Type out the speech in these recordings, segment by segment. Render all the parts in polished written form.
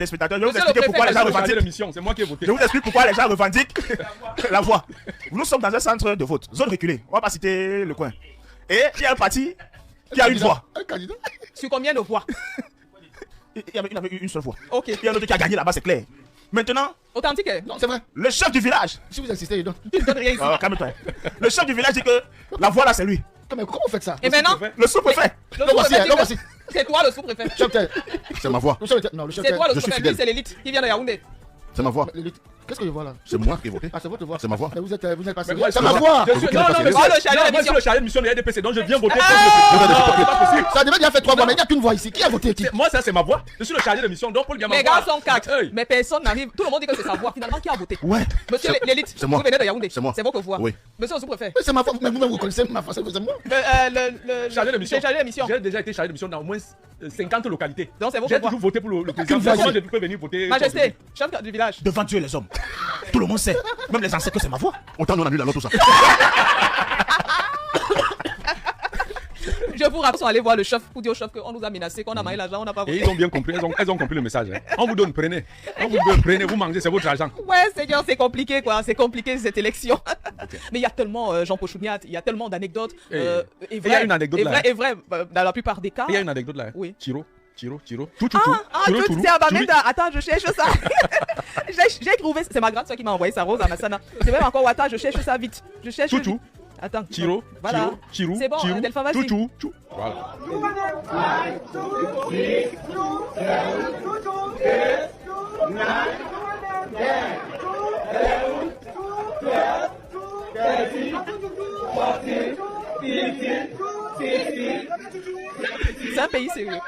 Les spectateurs, je vais vous expliquer pourquoi les gens revendiquent. C'est moi qui ai voté. Je vous explique pourquoi les gens revendiquent la voix. Nous sommes dans un centre de vote, zone reculée. On va pas citer le coin. Et il y a un parti qui a une voix. Un candidat. Sur combien de voix? Il y avait une seule voix. Ok. Il y a un autre qui a gagné là-bas, c'est clair. Maintenant, Authentique. Non, c'est vrai. le chef du village. Si vous insistez, il donne. Tu ne donnes rien ici. Calme-toi. Le chef du village dit que la voix là, c'est lui. Mais comment vous faites ça? Et maintenant, Le sous-préfet. le Non, voici, sous-préfet, non, voici. c'est toi le sous-préfet. C'est ma voix. Non, le chef C'est toi le je suis sous-préfet. Lui, fidèle. c'est l'élite qui vient de Yaoundé. C'est ma voix. Qu'est-ce que je vois là? C'est moi qui ai voté. Ah, c'est votre voix. C'est ma voix. Mais vous êtes pas Mais moi, sérieux. C'est ma voix. Je suis... Non, non, mais Oh, le chargé de moi, je suis mission. le chargé de mission de la RDPC, donc je viens voter. Ça devait déjà faire 3 voix, mais il n'y a qu'une voix ici. Qui a voté qui? Moi, ça, c'est ma voix. Je suis le chargé de mission, donc Paul Gamma. Les gars sont 4, Hey. mais personne n'arrive. Tout le monde dit que c'est sa voix. Finalement, qui a voté? Ouais. Monsieur l'élite, c'est moi. vous venez de Yaoundé. C'est moi. C'est votre voix. Oui. Monsieur le sous-préfet. Mais c'est ma voix. Mais vous reconnaissez ma voix. C'est moi. Le Chargé de mission. chargé de mission. J'ai déjà été chargé de mission dans au moins 50 localités. Donc, c'est votre J'ai voix. toujours voté pour le président. voix Comment ici. je peux venir voter? Majesté, chef du village. Devant Dieu et les hommes. Tout le monde sait. Même les anciens que c'est ma voix. Autant nous on annule alors tout ça. Je vous rappelle, aller voir le chef pour dire au chef qu'on nous a menacé, qu'on a marié l'argent, on n'a pas Et voté. ils ont bien compris, elles ont compris le message. Hein. On vous donne, prenez. On vous donne, prenez, vous mangez, c'est votre argent. Ouais, Seigneur, c'est compliqué, quoi. C'est compliqué cette élection. Mais il y a tellement, Jean Pochouniat, il y a tellement d'anecdotes. Il y a une anecdote là. Et vrai, dans la plupart des cas. Il y a une anecdote là. Oui. Tiro. Tout. C'est Abamenda. Attends, je cherche ça. J'ai trouvé, c'est ma grande soeur qui m'a envoyé ça, Rose Amassana. C'est même encore Ouattara, je cherche ça vite. Je cherche. Tout. Attends. Tiro. Voilà. C'est bon, Delphin, vas-y. Tout. Voilà. C'est un pays sérieux.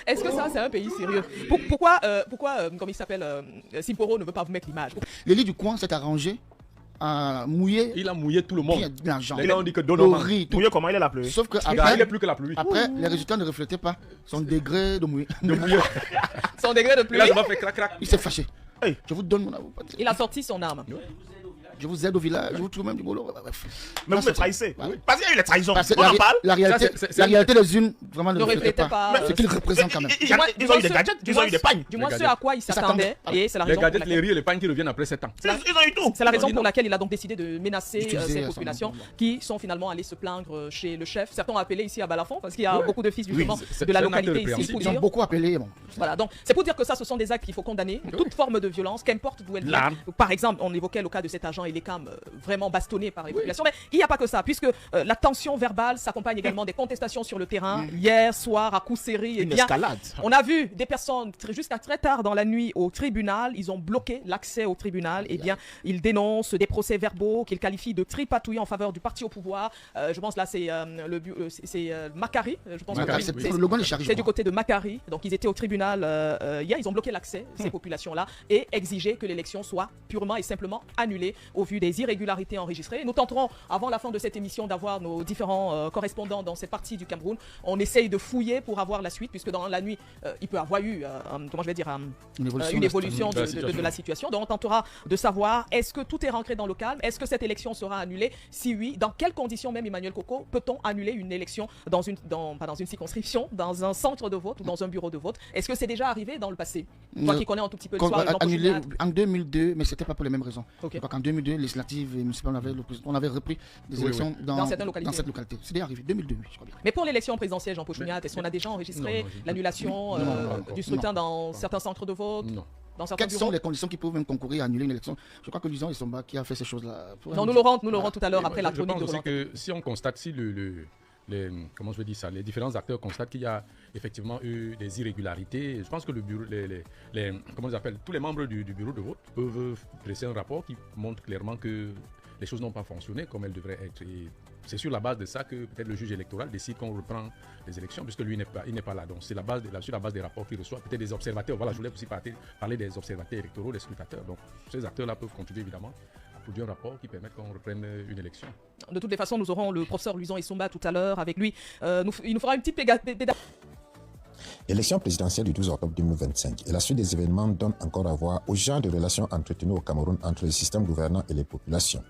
Est-ce que ça, c'est un pays sérieux? Pourquoi, comme il s'appelle, Simporo ne veut pas vous mettre l'image? L'élite du coin s'est arrangé à mouiller. Il a mouillé tout le monde. De l'argent. Et là, on dit que Le Donoman. riz, tout. Mouillé comment il est la pluie. Sauf que Il après, est plus que la pluie. après les résultats ne reflétaient pas son degré de mouiller. Son degré de pluie. Et là, ça va faire crac. Il s'est fâché. Hey. Je vous donne mon avis. Il a sorti son arme. Je vous aide au village, je vous trouve même du boulot. Bref. Mais vous me trahissez. Parce qu'il y a eu les trahisons. Parce que On en parle. la réalité, Ça, c'est- la réalité des unes vraiment ne Ne reflète reflétait pas. ce qu'ils représentent quand même. Ils ont eu des gadgets, ils ont eu des pagnes. Du moins, Les ce à quoi il s'attendait. Et c'est la Les raison pour gadgets, les laquelle. riz et les pagnes qui reviennent après 7 ans. Ils ont eu tout. C'est la raison pour laquelle il a donc décidé de menacer Utiliser ces ça, populations non. qui sont finalement allées se plaindre chez le chef. Certains ont appelé ici à Balafon parce qu'il y a beaucoup de fils justement c'est de la un acte localité ici. répréhensible. Pour Ils ont dire. beaucoup appelé. Bon. Voilà, donc c'est pour dire que ça, ce sont des actes qu'il faut condamner. Toute forme de violence, qu'importe d'où elle vient. L'arme. Par exemple, on évoquait le cas de cet agent Elecam vraiment bastonné par les populations. Mais il n'y a pas que ça, puisque la tension verbale s'accompagne également des contestations sur le terrain. Hier soir, à Kousséri, eh Une bien, escalade. on a vu des personnes jusqu'à très tard dans la nuit au tribunal. Ils ont bloqué l'accès au tribunal. Eh bien, ils dénoncent des procès-verbaux qu'ils qualifient de tripatouilles en faveur du parti au pouvoir. Je pense là, c'est Macari. Je pense Macari, que c'est le logo des charges. c'est du côté de Macari. Donc, ils étaient au tribunal hier. Ils ont bloqué l'accès, ces populations-là, et exigé que l'élection soit purement et simplement annulée au vu des irrégularités enregistrées. Nous tenterons, avant la fin de cette émission, d'avoir nos différents correspondants dans cette partie du Cameroun. On essaye de fouiller pour avoir la suite, puisque dans la nuit, il peut avoir eu, comment je vais dire, une évolution de la situation. Donc, on tentera de savoir, est-ce que tout est rentré dans le calme? Est-ce que cette élection sera annulée? Si oui, dans quelles conditions, même Emmanuel Coco, peut-on annuler une élection pas dans une circonscription, dans un centre de vote ou dans un bureau de vote? Est-ce que c'est déjà arrivé dans le passé? Toi qui connais un tout petit peu l'histoire de Jean Annulé Pochouniat. en 2002, mais c'était pas pour les mêmes raisons. Ok. Je crois qu'en 2002, législatives et municipales, on avait repris des élections Dans certaines localités. dans cette localité. C'est déjà arrivé 2002, oui, je crois bien. Mais pour l'élection présidentielle, Jean Pochouniat, est-ce qu'on a déjà enregistré l'annulation du scrutin dans certains centres de vote? Non. Dans certains Quelles sont bureaux? les conditions qui peuvent même concourir à annuler une élection? Je crois que Lison et Somba qui a fait ces choses-là. Non, nous l'aurons tout à l'heure après la Je chronique pense de aussi Roland. que si on constate, si comment je veux dire ça, les différents acteurs constatent qu'il y a effectivement eu des irrégularités, je pense que le bureau, comment ils appellent, tous les membres du bureau de vote peuvent dresser un rapport qui montre clairement que les choses n'ont pas fonctionné comme elles devraient être. Et c'est sur la base de ça que peut-être le juge électoral décide qu'on reprend les élections, puisque lui il n'est pas là. Donc c'est sur la base des rapports qu'il reçoit, peut-être des observateurs. Voilà, je voulais aussi parler des observateurs électoraux, des scrutateurs. Donc ces acteurs-là peuvent contribuer évidemment à produire un rapport qui permette qu'on reprenne une élection. De toutes les façons, nous aurons le professeur Luison Essomba tout à l'heure avec lui. Il nous fera une petite pédagogie. L'élection présidentielle du 12 octobre 2025 et la suite des événements donnent encore à voir au genre de relations entretenues au Cameroun entre le système gouvernant et les populations.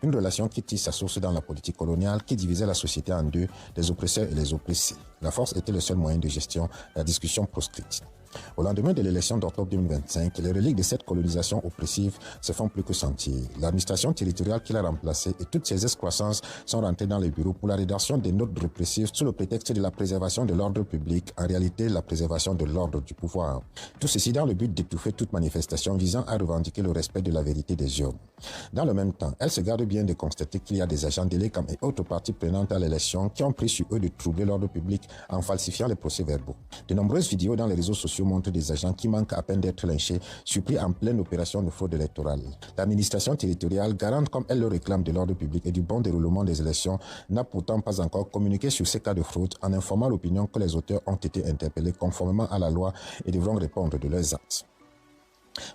Une relation qui tire sa source dans la politique coloniale qui divisait la société en deux, les oppresseurs et les oppressés. La force était le seul moyen de gestion, la discussion proscrite. Au lendemain de l'élection d'octobre 2025, les reliques de cette colonisation oppressive se font plus que sentir. L'administration territoriale qui l'a remplacée et toutes ses excroissances sont rentrées dans les bureaux pour la rédaction des notes répressives sous le prétexte de la préservation de l'ordre public, en réalité la préservation de l'ordre du pouvoir. Tout ceci dans le but d'étouffer toute manifestation visant à revendiquer le respect de la vérité des urnes. Dans le même temps, elle se garde bien de constater qu'il y a des agents d'Elecam et autres parties prenantes à l'élection qui ont pris sur eux de troubler l'ordre public en falsifiant les procès-verbaux. De nombreuses vidéos dans les réseaux sociaux montrent des agents qui manquent à peine d'être lynchés, surpris en pleine opération de fraude électorale. L'administration territoriale, garante comme elle le réclame de l'ordre public et du bon déroulement des élections, n'a pourtant pas encore communiqué sur ces cas de fraude en informant l'opinion que les auteurs ont été interpellés conformément à la loi et devront répondre de leurs actes.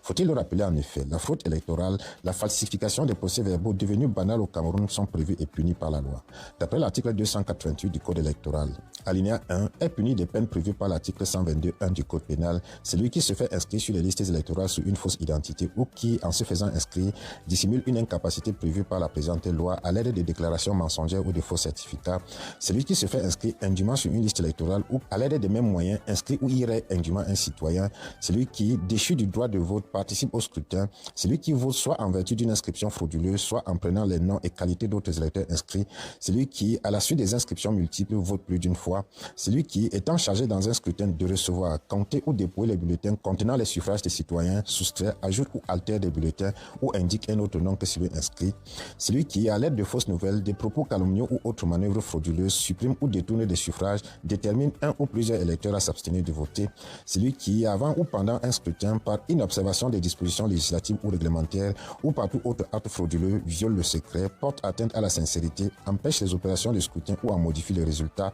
Faut-il le rappeler en effet, la fraude électorale, la falsification des procès-verbaux devenus banals au Cameroun sont prévus et punis par la loi. D'après l'article 288 du Code électoral, alinéa 1 est puni des peines prévues par l'article 122.1 du Code pénal, celui qui se fait inscrire sur les listes électorales sous une fausse identité ou qui, en se faisant inscrire, dissimule une incapacité prévue par la présente loi à l'aide de déclarations mensongères ou de faux certificats, celui qui se fait inscrire indûment sur une liste électorale ou à l'aide des mêmes moyens inscrit ou irait indûment un citoyen, celui qui, déchu du droit de vote, participe au scrutin, celui qui vote soit en vertu d'une inscription frauduleuse, soit en prenant les noms et qualités d'autres électeurs inscrits, celui qui, à la suite des inscriptions multiples, vote plus d'une fois, celui qui, étant chargé dans un scrutin de recevoir, compter ou dépouiller les bulletins contenant les suffrages des citoyens, soustrait, ajoute ou altère des bulletins ou indique un autre nom que celui inscrit, celui qui, à l'aide de fausses nouvelles, des propos calomnieux ou autres manœuvres frauduleuses, supprime ou détourne des suffrages, détermine un ou plusieurs électeurs à s'abstenir de voter, celui qui, avant ou pendant un scrutin, par inobservation des dispositions législatives ou réglementaires ou par tout autre acte frauduleux, viole le secret, porte atteinte à la sincérité, empêche les opérations de scrutin ou en modifie les résultats,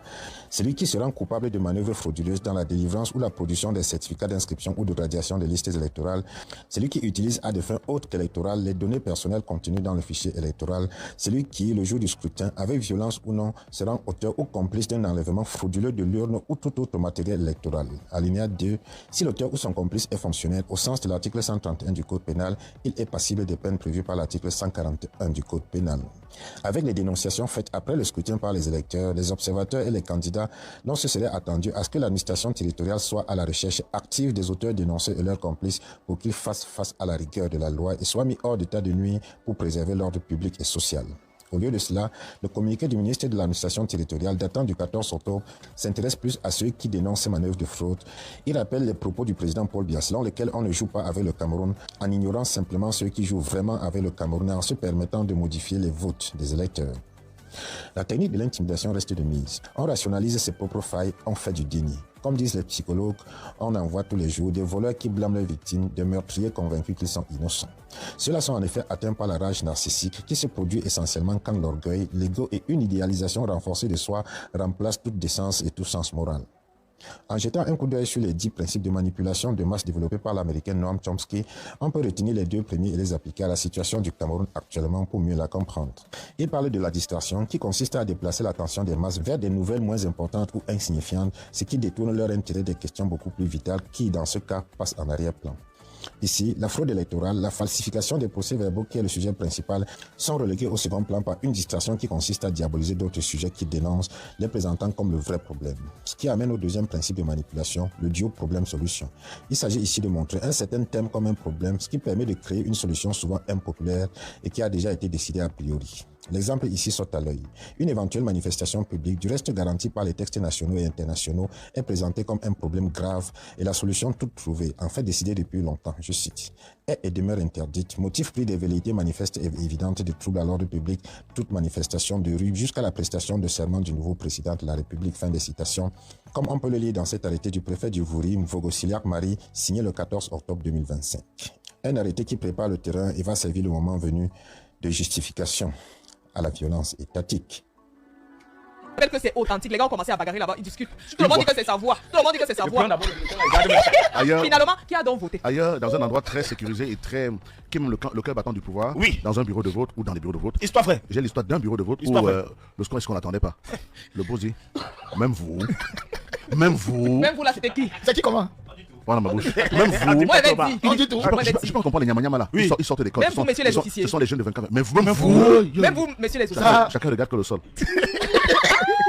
celui qui se rend coupable de manœuvres frauduleuses dans la délivrance ou la production des certificats d'inscription ou de radiation des listes électorales, celui qui utilise à des fins autres qu'électorales les données personnelles contenues dans le fichier électoral, celui qui, le jour du scrutin, avec violence ou non, se rend auteur ou complice d'un enlèvement frauduleux de l'urne ou tout autre matériel électoral. Alinéa 2. Si l'auteur ou son complice est fonctionnaire au sens de l'article 131 du Code pénal, il est passible des peines prévues par l'article 141 du Code pénal. Avec les dénonciations faites après le scrutin par les électeurs, les observateurs et les candidats, l'on se serait attendu à ce que l'administration territoriale soit à la recherche active des auteurs dénoncés et leurs complices pour qu'ils fassent face à la rigueur de la loi et soient mis hors d'état de nuire pour préserver l'ordre public et social. Au lieu de cela, le communiqué du ministre de l'administration territoriale datant du 14 octobre s'intéresse plus à ceux qui dénoncent ces manœuvres de fraude. Il rappelle les propos du président Paul Biya selon lesquels on ne joue pas avec le Cameroun en ignorant simplement ceux qui jouent vraiment avec le Cameroun et en se permettant de modifier les votes des électeurs. La technique de l'intimidation reste de mise. On rationalise ses propres failles, on fait du déni. Comme disent les psychologues, on en voit tous les jours des voleurs qui blâment leurs victimes, des meurtriers convaincus qu'ils sont innocents. Ceux-là sont en effet atteints par la rage narcissique qui se produit essentiellement quand l'orgueil, l'ego et une idéalisation renforcée de soi remplacent toute décence et tout sens moral. En jetant un coup d'œil sur les 10 principes de manipulation de masse développés par l'américain Noam Chomsky, on peut retenir les 2 premiers et les appliquer à la situation du Cameroun actuellement pour mieux la comprendre. Il parle de la distraction qui consiste à déplacer l'attention des masses vers des nouvelles moins importantes ou insignifiantes, ce qui détourne leur intérêt des questions beaucoup plus vitales qui, dans ce cas, passent en arrière-plan. Ici, la fraude électorale, la falsification des procès-verbaux qui est le sujet principal sont relégués au second plan par une distraction qui consiste à diaboliser d'autres sujets qui dénoncent, les présentant comme le vrai problème. Ce qui amène au deuxième principe de manipulation, le duo problème-solution. Il s'agit ici de montrer un certain thème comme un problème, ce qui permet de créer une solution souvent impopulaire et qui a déjà été décidée a priori. L'exemple ici saute à l'œil. Une éventuelle manifestation publique, du reste garantie par les textes nationaux et internationaux, est présentée comme un problème grave et la solution toute trouvée, en fait décidée depuis longtemps, je cite, est et demeure interdite, motif pris des velléités manifestes et évidentes de troubles à l'ordre public, toute manifestation de rue jusqu'à la prestation de serment du nouveau président de la République, fin des citations, comme on peut le lire dans cet arrêté du préfet du Vouri, Mvogosiliak Marie, signé le 14 octobre 2025. Un arrêté qui prépare le terrain et va servir le moment venu de justification à la violence étatique. rappelle que c'est authentique. Les gars ont commencé à bagarrer là-bas, ils discutent. Tout le monde dit que c'est sa voix. Tout le monde dit que c'est sa voix. Ailleurs, Finalement, qui a donc voté? ailleurs, dans un endroit très sécurisé et très. Qui est même le cœur battant du pouvoir, Oui. dans un bureau de vote ou dans des bureaux de vote. Histoire vraie. J'ai l'histoire d'un bureau de vote Histoire où vraie. le score est ce qu'on n'attendait pas. Le boss dit même vous, Même vous là, c'était qui? C'est qui comment? voilà ma bouche, même vous. Moi, elle va dire. On dit tout. Je pense qu'on prend les nyama là. Oui. Ils sortent des codes. Même Ce vous, sont- messieurs les ce sont- officiers. Ce sont les jeunes de 24 ans. Mais vous. Même vous, messieurs les Chacun, officiers. chacun regarde que le sol.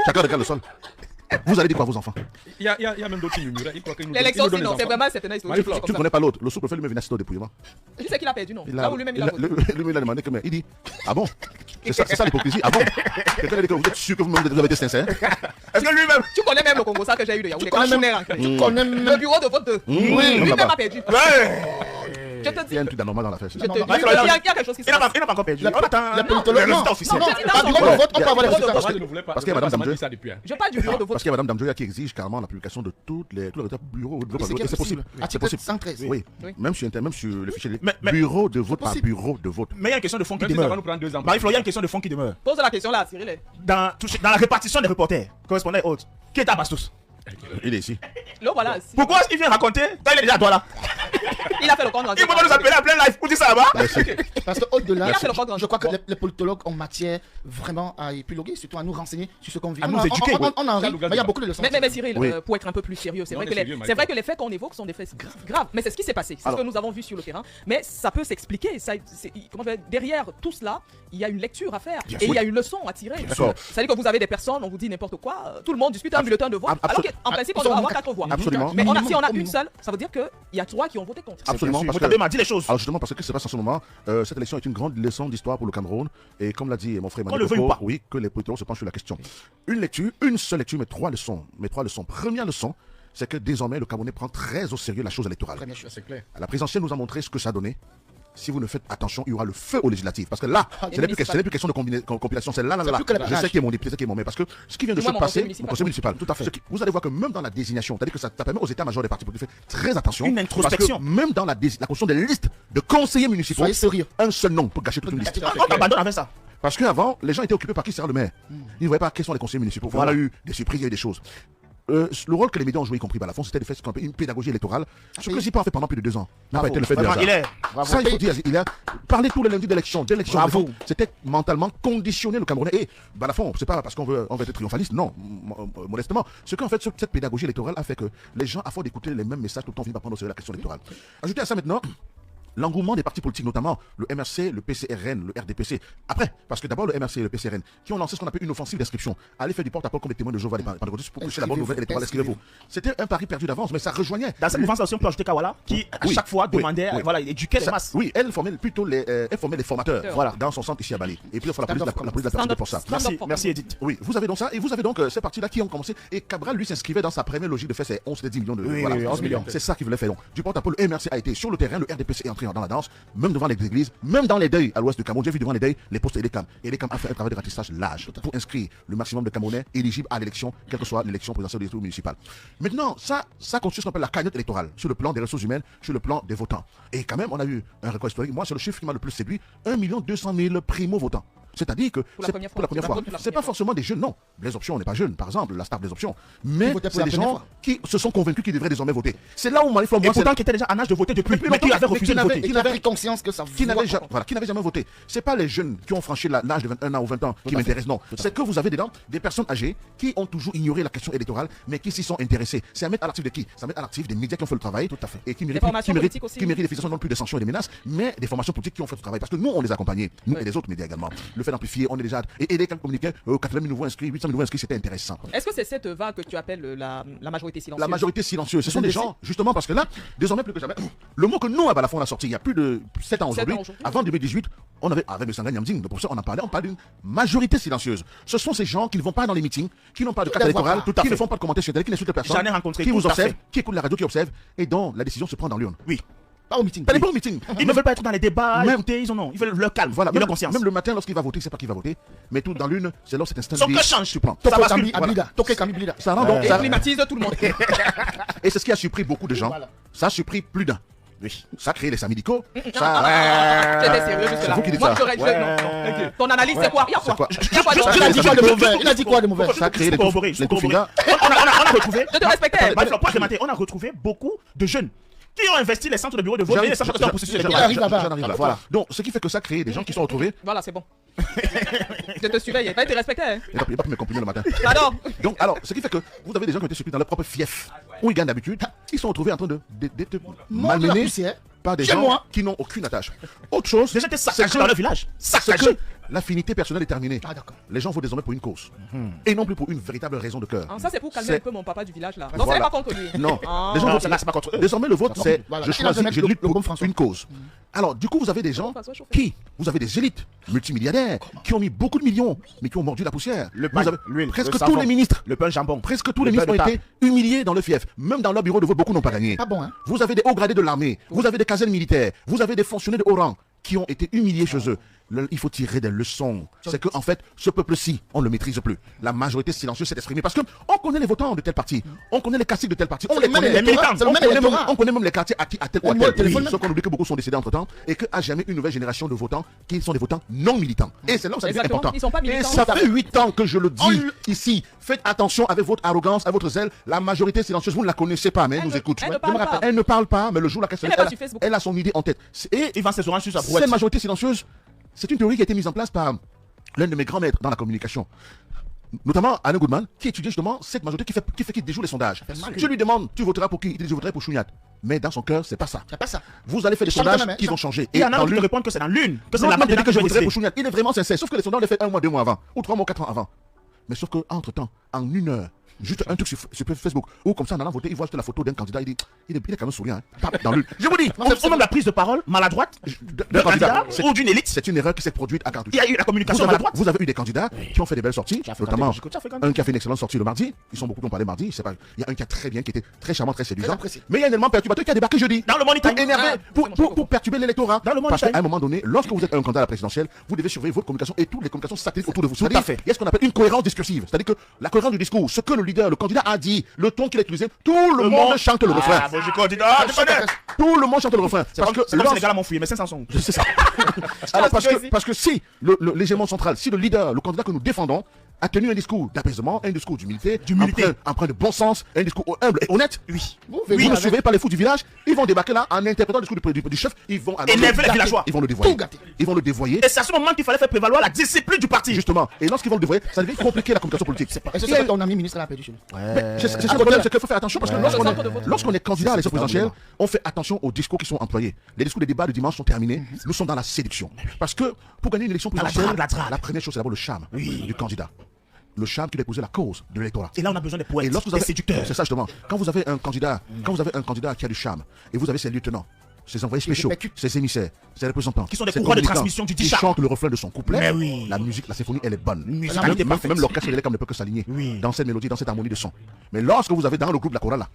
Chacun regarde le sol. Vous allez dire quoi à vos enfants? Il y a même d'autres qui murmuraient. Ils croient qu'ils nous L'élection, ils nous donnent sinon, les c'est enfants. vraiment cette année Marie-Flo, historique. Tu ne connais pas l'autre. Le sous-préfet lui-même vient assister au dépouillement. Je sais qu'il a perdu, non? Il Là où lui-même il a voté. lui-même, il a demandé que, mais il dit, ah bon? C'est ça l'hypocrisie. Ah bon? Quelqu'un a dit que vous êtes sûr que vous avez été sincère? Est-ce que lui-même. Tu connais même le Congo, ça que j'ai eu de Yaoundé. Tu connais Quand je même- suis né, Tu connais le même. bureau de vote de. Oui. Lui-même là-bas. a perdu. Ouais. Je te Il dis. y a un truc d'anormal dans l'affaire. Je te dis. non, Il y a quelque chose qui se Il n'a passe. pas encore perdu. La- On attend la politologue, le non. résultat officiel. Non, Pas du bureau de vote, on peut avoir les résultats. Moi, je ne voulais pas. Parce qu'il y a Madame Ça m'a Damjeu. dit ça depuis. Je parle du bureau de vote. Parce qu'il y a Madame Damjoya qui exige carrément la publication de tous les résultats bureaux de vote. C'est Et c'est possible. C'est Article possible. 113. Oui. Oui. Même sur Internet, même sur le fichier. Mais- Bureau de vote par possible. bureau de vote. Mais il y a une question de fond qui Même si ça va demeure. nous prendre 2 ans. Marie-Flo, il y a une question de fond qui demeure. Pose la question là, Cyril. Dans la répartition des reporters, correspondants et autres, qui est à Bastos? Il est ici. Le voilà. Pourquoi est-ce qu'il vient raconter? Quand il est déjà à toi là. Il a fait le compte rendu. Il va nous appeler à plein live pour dire ça là-bas. Parce qu'au-delà, Il a fait le compte rendu. je crois que les politologues ont matière vraiment à épiloguer, surtout à nous renseigner sur ce qu'on vit. À On nous a- éduquer. on en rit, mais il y a beaucoup de leçons. Mais Cyril, Oui. pour être un peu plus sérieux, c'est Non, vrai, on que est sérieux, c'est vrai que les faits qu'on évoque sont des faits graves. Mais c'est ce qui s'est passé. C'est ce Alors- que nous avons vu sur le terrain. Mais ça peut s'expliquer. Derrière tout cela, il y a une lecture à faire. Et il y a une leçon à tirer. D'accord. C'est-à-dire que vous avez des personnes, on vous dit n'importe quoi. Tout le monde discute un bulletin de vote. Alors qu'en principe, on doit avoir 4 voix. Absolument. Mais si on a Minimum. une seule, ça veut dire qu'il y a 3 qui ont voté contre. Absolument. Parce Vous que, m'a dit les choses. alors justement, parce que c'est pas en ce moment, cette élection est une grande leçon d'histoire pour le Cameroun. Et comme l'a dit mon frère Qu'on Emmanuel le veuille ou Coco, pas. oui, que les politologues se penchent sur la question. Une lecture, une seule lecture, mais 3 leçons. Première leçon, c'est que désormais le Camerounais prend très au sérieux la chose électorale. Première chose. C'est clair. La présidentielle nous a montré ce que ça donnait. Si vous ne faites attention, il y aura le feu aux législatives. Parce que là, ce n'est plus question de compilation. C'est là. C'est plus que la Je sais rage. qui est mon député, c'est qui est mon maire. Parce que ce qui vient de Dis-moi se mon passer, conseil mon conseil municipal, tout à fait. Vous allez voir que même dans la désignation, c'est-à-dire que ça permet aux états-majors des partis politiques de faire très attention. Une introspection. Parce que même dans la construction des listes de conseillers municipaux, Soyez sérieux. un seul nom peut gâcher toute une liste. On abandonne avec ça. Parce qu'avant, les gens étaient occupés par qui sera le maire. Ils ne voyaient pas quels sont les conseillers municipaux. Voilà, il y a eu des surprises, il y a eu des choses. Le rôle que les médias ont joué, y compris Balafon, c'était de faire ce qu'on appelle une pédagogie électorale. Ce que Zipa a fait pendant plus de 2 ans n'a pas été le fait de Vraiment, hasard. il est. Ça, il faut dire, il a parlé tous les lundis d'élection. Bravo. C'était mentalement conditionné le Camerounais. Et Balafon, c'est pas parce qu'on veut être triomphaliste, non, modestement. Ce qu'en fait, cette pédagogie électorale a fait que les gens, à force d'écouter les mêmes messages, tout le temps, finissent par prendre au sérieux la question électorale. Ajoutez à ça maintenant. L'engouement des partis politiques, notamment le MRC, le PCRN, le RDPC. Après, parce que d'abord le MRC et le PCRN, qui ont lancé ce qu'on appelle une offensive d'inscription, aller faire du porte-à-porte comme des témoins de Jéhovah, des pentecôtistes pour toucher la bonne nouvelle électorale, inscrivez-vous. C'était un pari perdu d'avance, mais ça rejoignait. Dans cette mouvance aussi, on peut ajouter Kawala, qui à Oui. chaque fois Oui. demandait, Oui. voilà, éduquer les Ça- masses. Oui, elle formait plutôt les formateurs, Voilà. dans son centre ici à Bali. Et puis, il faut la police Stand-up la personne pour ça. Stand-up Merci, for merci Edith. Oui, vous avez donc ça, et vous avez donc ces partis-là qui ont commencé. Et Cabral, lui, s'inscrivait dans sa première logique de faire ses 11 10 millions de. Oui, oui, 11 millions. C'est ça qu'il voulait faire. Donc, du porte-à-porte, le MRC a été sur le terrain, le RDPC est entré dans la danse, même devant les églises, même dans les deuils à l'ouest du Cameroun. J'ai vu devant les deuils les postes et les cams. Et les cams a fait un travail de ratissage large pour inscrire le maximum de Camerounais éligibles à l'élection, quelle que soit l'élection présidentielle ou municipale. Maintenant, ça constitue ce qu'on appelle la cagnotte électorale, sur le plan des ressources humaines, sur le plan des votants. Et quand même, on a eu un record historique. Moi, c'est le chiffre qui m'a le plus séduit, 1 200 000 primo-votants. C'est-à-dire que la c'est première pour la fois. première fois. Pour la C'est pas première forcément des jeunes, non. Les options, on n'est pas jeunes, par exemple, la star des options. Mais votaient pour c'est la des première gens fois. qui se sont convaincus qu'ils devraient désormais voter. C'est là où Marie-Flo, Et moi, c'est pourtant, qui était déjà en âge de voter depuis, Depuis mais qui longtemps, avait mais refusé qui de n'avait- voter. Il a pris conscience que ça qui n'avait voit pas. qui n'avait jamais voté. C'est pas les jeunes qui ont franchi l'âge de 21 ans ou 20 ans qui m'intéressent, non. C'est que vous avez dedans des personnes âgées qui ont toujours ignoré la question électorale, mais qui s'y sont intéressées. C'est à mettre à l'actif de qui? Ça met à l'actif des médias qui ont fait le travail. Tout à fait. Et qui méritent, formations politiques aussi. qui méritent des félicitations, non plus des sanctions et des menaces, mais des formations politiques qui ont fait le travail. Parce que nous, on les a accompagnés, nous et les autres médias également. Le fait d'amplifier, on est déjà. Et les communiqués, 80 000 nouveaux inscrits, 800 000 nouveaux inscrits, c'était intéressant. Est-ce que c'est cette vague que tu appelles la majorité silencieuse? La majorité silencieuse, ce sont des gens, justement, parce que là, désormais plus que jamais, le mot que nous, à Balafon, on a sorti il y a plus de 7 ans aujourd'hui, 7 ans aujourd'hui. avant 2018, on avait, avec le Sangha Nyamding, le professeur, on parle d'une majorité silencieuse. Ce sont ces gens qui ne vont pas dans les meetings, qui n'ont pas de carte ne voient électorale, pas. Tout à qui fait. ne font pas de commentaires sur Internet, qui n'insultent personne, J'en ai rencontré, qui vous tout à observent, fait. qui écoutent la radio, qui observent, et dont la décision se prend dans l'urne. Oui. Pas au meeting. Pas les bons meetings. Ils ne veulent pas être dans les débats, Même- écouter, ils ont non. Ils veulent leur calme, Voilà, et leur même, conscience. même le matin, lorsqu'il va voter, il ne sait pas qui va voter, mais tout dans l'une, c'est lorsque cet instant Son de vie, cœur change. tu prends. Ça Toke bascule. Kambi Ablida. Toke Kambi Ablida. Ça rend donc, Et ça- climatise tout le monde. et c'est ce qui a surpris beaucoup de gens. Voilà. Ça a surpris plus d'un. Oui. Ça crée les syndicaux. J'étais Ça... sérieux C'est jusque-là. vous qui dites Moi, ça. j'aurais- non, non. Ton analyse, c'est quoi? Il y a C'est quoi? quoi? Il y a quoi Je- d'autre? Il a dit quoi de mauvais? Il a dit quoi de mauvais? Ça crée les corroborer, les Toufiga. on a retrouvé. Je te respectais. On a retrouvé beaucoup de jeunes qui ont investi les centres de bureaux de vote et J'arrive les centres de processus j'arrive électoral. là-bas. J'en arrive là. Voilà. Donc, ce qui fait que ça crée des gens qui sont retrouvés. Voilà, c'est bon. Je te surveille. T'as été respecté, hein? Il n'a pas pu me comprimer le matin. Pardon. Donc, alors, ce qui fait que vous avez des gens qui ont été surpris dans leur propre fief, où ils gagnent d'habitude, ils sont retrouvés en train d'être Mange la malmenés poussière. par des Chez gens moi. qui n'ont aucune attache. Autre chose, Déjà, t'es c'est saccagé dans le village. c'est Saccagé. que l'affinité personnelle est terminée. Ah, d'accord. Les gens votent désormais pour une cause et non plus pour une véritable raison de cœur. Ah, ça, c'est pour calmer C'est- un peu mon papa du village, là. Non, Voilà. c'est pas contre lui. Non, Ah. les gens Non, votent- c'est là, c'est pas contre eux. Désormais, le vote, c'est Voilà. je Il a choisis, mettre je lutte le pour bon François. une cause. Alors, du coup, vous avez des gens François, chauffez. qui, vous avez des élites multimilliardaires qui ont mis beaucoup de millions, mais qui ont mordu la poussière. Le Vous pain, avez l'huile, presque le tous savon, les ministres, le pain jambon. presque tous Le les ministres ont beurre de été humiliés dans le fief. Même dans leur bureau de vote, beaucoup n'ont pas gagné. Pas bon, hein? Vous avez des hauts gradés de l'armée, vous avez des casernes militaires, vous avez des fonctionnaires de haut rang qui ont été humiliés chez eux. Il faut tirer des leçons. C'est que en fait, ce peuple-ci, on ne le maîtrise plus. La majorité silencieuse s'est exprimée parce que on connaît les votants de tel parti, on connaît les caciques de tel parti, on C'est les le même connaît. électorat, c'est le On même connaît même- électorat. on connaît même les quartiers à tel ou à Le numéro tel. de téléphone Sauf qu'on oublie que beaucoup sont décédés entre temps et qu'à jamais une nouvelle génération de votants qui sont des votants non militants. Et c'est là où ça devient Exactement. important. Ils sont pas Et militants. ça fait 8 ans que je le On dis le- ici. Faites attention avec votre arrogance, avec votre zèle. La majorité silencieuse, vous ne la connaissez pas, mais elle Elle nous ne- écoute. elle ne Je parle me rappelle, pas. elle ne parle pas, mais le jour où la question Elle n'est pas sur Facebook. elle a son idée en tête. Et Il vend ses oranges sur sa brouette. cette majorité silencieuse, c'est une théorie qui a été mise en place par l'un de mes grands maîtres dans la communication. Notamment Alain Goodman, qui étudie justement cette majorité qui déjoue les sondages. Je lui demande, tu voteras pour qui? Il dit, je voterai pour Chouniat. Mais dans son cœur, c'est pas ça. C'est pas ça. Vous allez faire des Chante quand sondages même, hein, qui vont chante. changer. Et il y en a dans d'autres qui te l'une- répondent que c'est dans l'une, que c'est non, la même bande dit que je voterai décidé. pour Chouniat. Il est vraiment sincère. Sauf que les sondages, on les fait 1 mois, 2 mois avant. Ou 3 mois, 4 ans avant. Mais sauf que entre temps, en 1 heure, juste un truc sur Facebook, ou comme ça, en allant voter, il voit juste la photo d'un candidat, il est quand même souriant. Hein. Pap, dans l'une. Je vous dis, Ou même la prise de parole maladroite d'un candidat ou d'une élite. c'est une erreur qui s'est produite à Cartouche. Il y a eu la communication maladroite. Vous avez eu des candidats qui ont fait des belles sorties, Tu as fréquenté notamment Bougico, tu as fréquenté. un qui a fait une excellente sortie le mardi. Ils sont beaucoup qui ont parlé mardi. Je sais pas. Il y a un qui a très bien, qui était très charmant, très séduisant. Très apprécié. Mais il y a un élément perturbateur qui a débarqué jeudi. Dans le Money Pour Time. énerver, Ah, pour perturber l'électorat. Dans le Money Parce Time. qu'à un moment donné, lorsque vous êtes un candidat à la présidentielle, vous devez surveiller votre communication et toutes les communications satellites autour de vous. Tout à C'est-à-dire, fait. il y a ce qu'on appelle une cohérence discursive. C'est-à-dire que la cohérence du discours, ce que le leader, le candidat a dit, le ton qu'il a utilisé, tout le monde chante le refrain. Ah, Bougico, dis donc, tu connais. Tout le monde chante le refrain. C'est comme lorsque- les gars m'ont fouillé, mais 500 sons. c'est ça. Alors, parce que si l'hégémon central, si le leader, le candidat que nous défendons, a tenu un discours d'apaisement, un discours d'humilité, empreint de bon sens, un discours humble et honnête, Oui. Vous vous verrez ne avec- surveillez pas les fous du village, ils vont débarquer là en interprétant le discours du chef, ils vont alors Énerver les le- villageois. Ils vont le dévoyer. Tout gâter. Ils vont le dévoyer. Et c'est à ce moment qu'il fallait faire prévaloir la discipline du parti. Justement. Et lorsqu'ils vont le dévoyer, ça devient compliqué la communication politique. Et c'est ce que ton ami ministre a perdu chez nous. C'est ça le problème, c'est qu'il faut faire attention parce que centre de vote. lorsqu'on est candidat à l'élection C'est présidentielle, on fait attention aux discours qui sont employés. Les discours des débats de dimanche sont terminés. Nous sommes dans la séduction. Parce que pour gagner une élection présidentielle, la drague. la première chose, c'est d'abord le charme du candidat. Le charme qui doit épouser la cause de l'électorat. Et là, on a besoin des Et poètes, lorsque vous des avez, séducteurs. c'est ça justement. Quand vous avez un candidat qui a du charme, et vous avez ses lieutenants, ses envoyés spéciaux, répercute. ses émissaires, ses représentants, Qui sont des ses courroies de communicants, transmission du qui T-Char. chantent le refrain de son couplet. Mais oui. La musique, la symphonie, elle est bonne. Musicalité Même parfaite. l'orchestre de l'Écam ne peut que s'aligner Oui. dans cette mélodie, dans cette harmonie de son. Mais lorsque vous avez dans le groupe de la chorale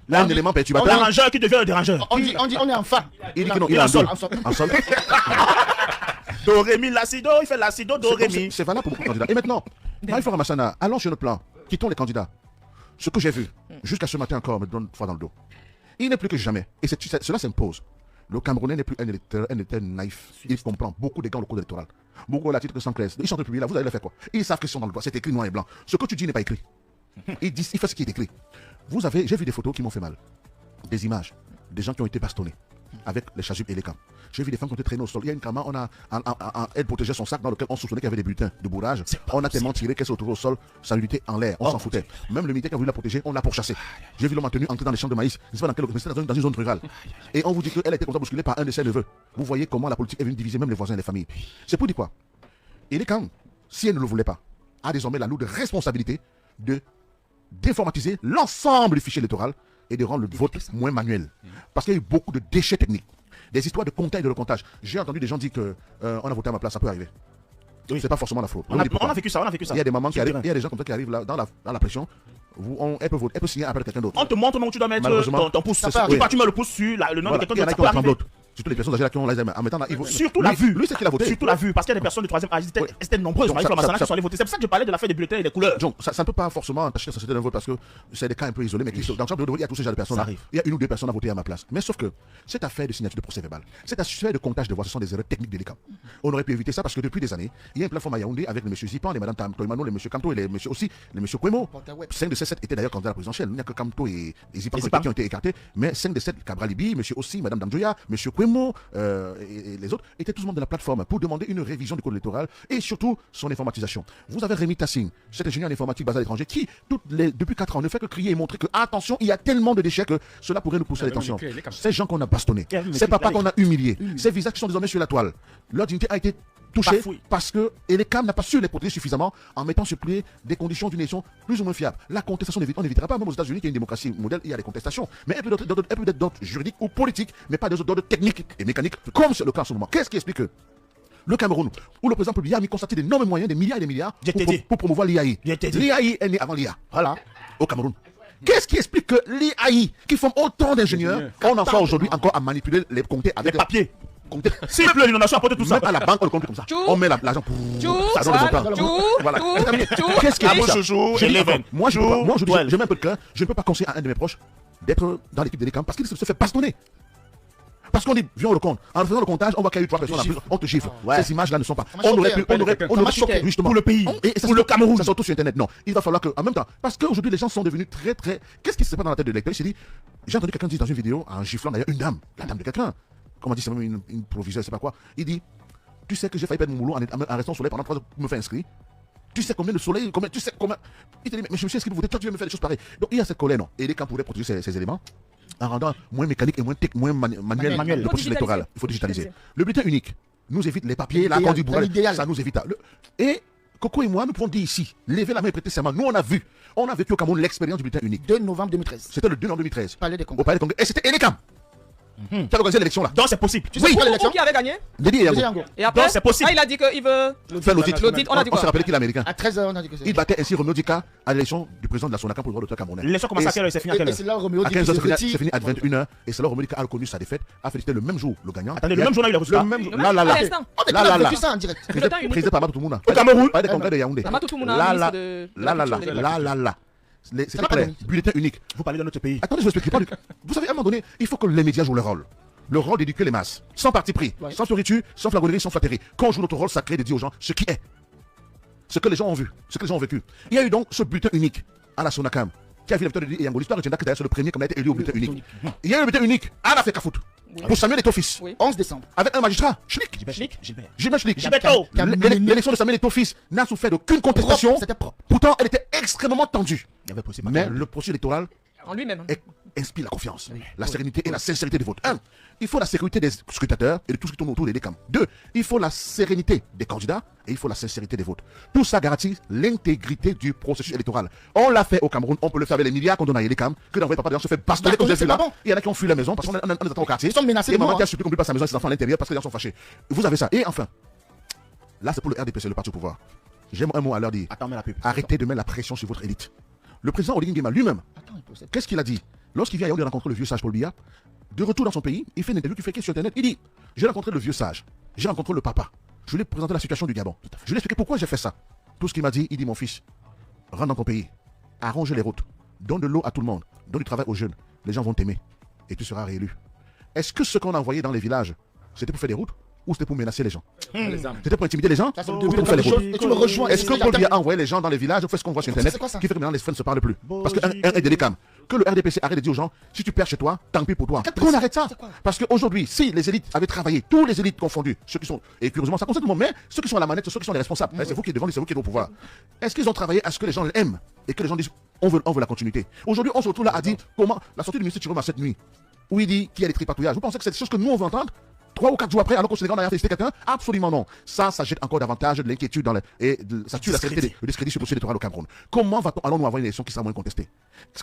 là, un élément perturbateur, L'arrangeur qui devient le dérangeur. On dit, on est en fa. il dit que non, il il est est en en sol. sol. En sol. Do, ré, mi, la, si, do. Il fait la, si, do, do, ré, mi. C'est valable pour beaucoup de candidats. Et maintenant, Marie-Fleur Ramassana, allons sur le plan, quittons les candidats. Ce que j'ai vu, jusqu'à ce matin encore, me donne froid dans le dos. Il n'est plus que jamais, et cela s'impose. Le Camerounais n'est plus un électeur naïf. Il comprend beaucoup des gants au cours électoral. Beaucoup la titre que sans classe. Ils sont publics là, vous allez le faire quoi? Ils savent qu'ils sont dans le droit, c'est écrit noir et blanc. Ce que tu dis n'est pas écrit. Il fait ce qui est écrit. J'ai vu des photos qui m'ont fait mal. Des images, des gens qui ont été bastonnés avec les chasubles et les camps. J'ai vu des femmes qui ont été traînées au sol. Il y a une caméra, elle protégeait son sac dans lequel on soupçonnait qu'il y avait des bulletins de bourrage. On a tellement tiré qu'elle s'est retrouvée au sol, sa nudité en l'air, on s'en foutait. Même le militaire qui a voulu la protéger, on l'a pourchassé. J'ai vu l'homme tenu entrer dans les champs de maïs, je sais pas dans quelle dans une zone rurale. Et on vous dit qu'elle a été comme ça bousculée par un de ses neveux. Vous voyez comment la politique est venue diviser même les voisins et les familles. C'est pour dire quoi? Et les camps, si elle ne le voulait pas, a désormais la lourde responsabilité de déformatiser l'ensemble du fichier électoral et de rendre le vote moins manuel. Parce qu'il y a eu beaucoup de déchets techniques. Des histoires de comptage et de recomptage. J'ai entendu des gens dire que on a voté à ma place, ça peut arriver. Oui. C'est pas forcément la faute. On a vécu ça, on a vécu ça. Il y a des mamans qui Sur le arrivent, il y a des gens comme ça qui arrivent là, dans la pression. Elle peut signer après quelqu'un d'autre. On te montre où tu dois mettre Malheureusement, ton pouce. ça peut Tu arriver. mets le pouce sur le nom Voilà. de Il y en quelqu'un a d'autre. qui ont Ça peut tremblé arriver. l'autre. Surtout les personnes âgées là qui ont l'Alzheimer. En mettant là, Surtout la vue. Lui, c'est qu'il a voté. Surtout la vue, parce qu'il y a des personnes du troisième âge, c'était nombreuses, Donc, Marie Florent Massana, ça- qui sont allées voter. C'est pour ça que je parlais de la fête des bulletins et des couleurs. Donc, ça ne peut pas forcément entacher la société d'un vote parce que c'est des cas un peu isolés, mais dans chaque bureau de vote, il y a tous ces genres de personnes. Ça Là. arrive. Il y a une ou deux personnes à voter à ma place. Mais sauf que cette affaire de signature de procès verbal, cette affaire de comptage de voix, ce sont des erreurs techniques délicates. On aurait pu éviter ça parce que depuis des années, il y a une plateforme à Yaoundé avec les monsieur Zipan, les madame Toimano, les monsieur Kamto et les monsieur aussi, les monsieur Kwemo. 5 de ces 7 étaient d'ailleurs candidats à la présidentielle. Il n'y a que Kamto et Zipan qui ont été écartés, mais 5 de 7, Cabralibi, monsieur aussi, madame Damjoya, monsieur Kwemo et les autres étaient tous membres de la plateforme pour demander une révision du code électoral et surtout son informatisation. Vous avez Rémi Tassing, cet ingénieur en informatique basé à l'étranger, qui depuis 4 ans ne fait que crier et montrer que attention, il y a tellement de déchets que cela pourrait nous pousser à l'étention. Ces gens qu'on a bastonnés, ces papas qu'on a humiliés, ces visages qui sont désormais sur la toile, leur dignité a été touchée parce que Elecam n'a pas su les protéger suffisamment en mettant sur pied des conditions d'une élection plus ou moins fiables. La contestation, on n'évitera pas, même aux États-Unis, qui est une démocratie modèle, il y a des contestations, mais elle peut être d'ordre juridique ou politique, mais pas d'ordre technique et mécanique, comme c'est le cas en ce moment. Qu'est-ce qui explique que le Cameroun, où le président Biya a mis constaté d'énormes moyens, des milliards et des milliards, pour promouvoir l'IAI. L'IAI est né avant l'IA. Voilà, au Cameroun. Qu'est-ce qui explique que l'IAI, qui forme autant d'ingénieurs, on en soit aujourd'hui encore à manipuler les comptes avec les papiers. Simple l'inondation apporte tout ça. Même à la banque, on le compte comme ça. On met l'argent pour. Ça donne des montants. Voilà. Qu'est-ce qui explique ça? Moi, j'ai même un peu de cœur. Je ne peux pas conseiller à un de mes proches d'être dans l'équipe de l'ECAM parce qu'il se fait bastonner. Parce qu'on dit, viens on le compte. En faisant le comptage, on voit qu'il y a eu 3 personnes en plus. On te chiffre. Ces images-là ne sont pas. On aurait choqué justement. Pour le pays. Pour le Cameroun. Ça sort tout sur Internet. Non. Il va falloir que, en même temps, parce qu'aujourd'hui, les gens sont devenus très. Qu'est-ce qui se passe dans la tête de l'électeur? Il s'est dit, j'ai entendu quelqu'un dire dans une vidéo, en giflant d'ailleurs une dame, la dame de quelqu'un. Comme on dit, c'est même une proviseure, je sais pas quoi. Il dit, tu sais que j'ai failli perdre mon boulot en restant au soleil pendant 3 heures pour me faire inscrire. Tu sais combien de soleil, tu sais combien. Il te dit, mais je me suis inscrit pour voter, toi tu veux me faire des choses pareilles. Donc il y a cette colère, non. Et les camps pourraient protéger ces éléments en rendant moins mécanique et moins manuel le processus électoral. Il faut digitaliser. Le bulletin unique nous évite les papiers, la conduite bourrale, ça nous évite. Et Coco et moi, nous pouvons dire ici, lever la main et prêter serment. Nous, on a vécu au Cameroun l'expérience du bulletin unique. 2 novembre 2013. C'était le 2 novembre 2013. Palais des Au Palais des Congrès. Et c'était Elecam. Qui a organisé l'élection là. Donc c'est possible. Tu sais pourquoi l'élection qui avait gagné? Dédi Yango. Et après, donc c'est possible. il a dit qu'il veut faire l'audit. On a dit On s'est quoi? rappelé qu'il est américain. À 13h, on a dit que c'est. Il battait ainsi Roméo Dika à l'élection du président de la SONACAM pour le droit d'auteur camerounais. L'élection commence à quelle heure? C'est fini à quelle Et heure? c'est là Roméo À dit 15h, c'est fini à 21h. Et c'est là Roméo Dika a reconnu sa défaite, a félicité le même jour le gagnant. Attendez, le même jour, il a reçu ça. Le même jour. À l'instant. On a vécu ça en direct. Présidé par Mamadou Toumouna. Au Cameroun. Pas des congrès de Yaoundé. Mamadou Toumouna, ministre de Là. C'était clair. Bulletin unique. Vous parlez de notre pays. Attendez, je vous explique. Vous savez, à un moment donné, il faut que les médias jouent leur rôle. Le rôle d'éduquer les masses, sans parti pris, sans fioriture, sans flagonnerie, sans flatterie. Qu'on joue notre rôle sacré de dire aux gens ce qui est, ce que les gens ont vu, ce que les gens ont vécu. Il y a eu donc ce bulletin unique à la SONACAM, qui a vu la victoire de Yango. L'histoire retiendra que d'ailleurs c'est le premier qui a été élu au bulletin unique. Il y a eu le bulletin unique à la FECAFOOT pour Samuel Eto'o-Fils, 11 décembre. avec un magistrat, Gilbert Schlick. L'élection de Samuel Eto'o-Fils n'a souffert d'aucune contestation. C'était propre. Pourtant, elle était extrêmement tendue. Mais Mais le processus électoral en lui-même. inspire la confiance, la sérénité et la sincérité des votes. 1. Il faut la sécurité des scrutateurs et de tout ce qui tourne autour des camps. 2. Il faut la sérénité des candidats et il faut la sincérité des votes. Tout ça garantit l'intégrité du processus électoral. On l'a fait au Cameroun, on peut le faire avec les milliards qu'on donne à Elecam, que d'envoyer papa des gens se fait bastonner comme j'ai vu là. Il y en a qui ont fui la maison parce qu'on attend au quartier. Ils sont menacés Et de mort. maman qui a supplié qu'on ne peut pas sa maison et ses enfants à l'intérieur parce que les gens sont fâchés. Vous avez ça. Et enfin, là c'est pour le RDPC, le parti au pouvoir. J'aime un mot à leur dire. attends, mais la pub. Arrêtez de mettre la pression sur votre élite. Le président Oligui Nguema lui-même, qu'est-ce qu'il a dit? Lorsqu'il vient à Yaoundé rencontrer le vieux sage Paul Biya, de retour dans son pays, il fait une interview qui fait qu'il est sur Internet. Il dit, j'ai rencontré le vieux sage, j'ai rencontré le papa. Je lui ai présenté la situation du Gabon. Je lui ai expliqué pourquoi j'ai fait ça. Tout ce qu'il m'a dit, il dit, mon fils, rentre dans ton pays, arrange les routes, donne de l'eau à tout le monde, donne du travail aux jeunes. Les gens vont t'aimer et tu seras réélu. Est-ce que ce qu'on a envoyé dans les villages, c'était pour faire des routes ou c'était pour menacer les gens? C'était pour intimider les gens Ça, c'est ou le pour faire les routes? Et tu me rejoins. Est-ce que Paul Biya a envoyé les gens dans les villages ou fait ce qu'on voit sur Internet C'est quoi ça? qui fait que maintenant les frères ne se parlent plus? Parce qu'un est délicam. Que le RDPC arrête de dire aux gens, si tu perds chez toi, tant pis pour toi. Qu'on arrête ça. Parce qu'aujourd'hui, si les élites avaient travaillé, tous les élites confondues, ceux qui sont, et curieusement, ça concerne tout le monde, mais ceux qui sont à la manette, ceux qui sont les responsables, c'est vous qui êtes devant, c'est vous qui êtes au pouvoir. Est-ce qu'ils ont travaillé à ce que les gens l'aiment et que les gens disent, on veut la continuité? Aujourd'hui, on se retrouve là à dire, comment, la sortie du ministre Chiroma cette nuit, où il dit qu'il y a des tripatouillages. Vous pensez que c'est des choses que nous on veut entendre? 3 ou 4 jours après, alors qu'au Sénégal, on a félicité quelqu'un? Absolument non. Ça jette encore davantage de l'inquiétude ça tue la sérénité, le discrédit sur le processus électoral au Cameroun. Comment allons-nous avoir une élection qui sera moins contestée?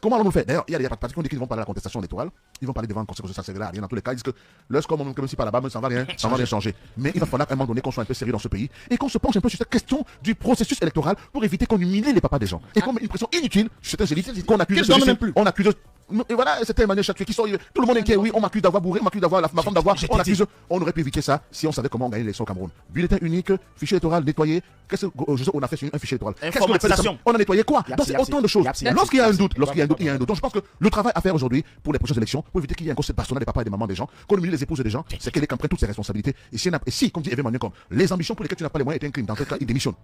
Comment allons-nous faire? D'ailleurs, il y a des partis qui ont dit qu'ils vont parler de la contestation électorale. Ils vont parler devant le conseil constitutionnel, ça ne servira à rien. Dans tous les cas, ils disent que le score, comme si par là-bas, ça ne va rien changer. Mais il va falloir à un moment donné qu'on soit un peu sérieux dans ce pays et qu'on se penche un peu sur cette question du processus électoral pour éviter qu'on humilie les papas des gens. Et qu'on met une pression inutile sur certaines élites qu'on accuse. On accuse Et voilà, c'était Emmanuel Chatué qui sort. Tout le monde est inquiet. Oui, on m'accuse d'avoir bourré, on m'accuse d'avoir ma femme d'avoir. On accuse. On aurait pu éviter ça si on savait comment gagner l'élection au Cameroun. Bulletin unique, fichier électoral nettoyé. Qu'est-ce qu'on a fait sur un fichier électoral? Informatisation. On a nettoyé quoi? Donc c'est autant de choses. Lorsqu'il y a un doute, il y a un doute. Donc je pense que le travail à faire aujourd'hui pour les prochaines élections, pour éviter qu'il y ait encore cette bastonnade des papas et des mamans des gens, qu'on humilie les épouses des gens, c'est qu'elle prenne toutes ses responsabilités. Et si, comme dit Emmanuel, comme les ambitions pour lesquelles tu n'as pas les moyens est un crime, dans ce cas, il démissionne.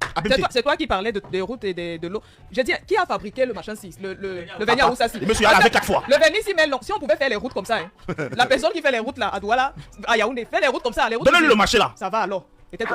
C'est toi qui parlais des routes et de l'eau. Je dis, qui a fabriqué le machin 6, le Venia Oussassi? Monsieur a lavé 4 fois. Le Venia, si on pouvait faire les routes comme ça, la personne qui fait les routes là, à Douala, à Yaoundé, fait les routes comme ça. Donnez-lui le marché là. Ça va alors. Peut-être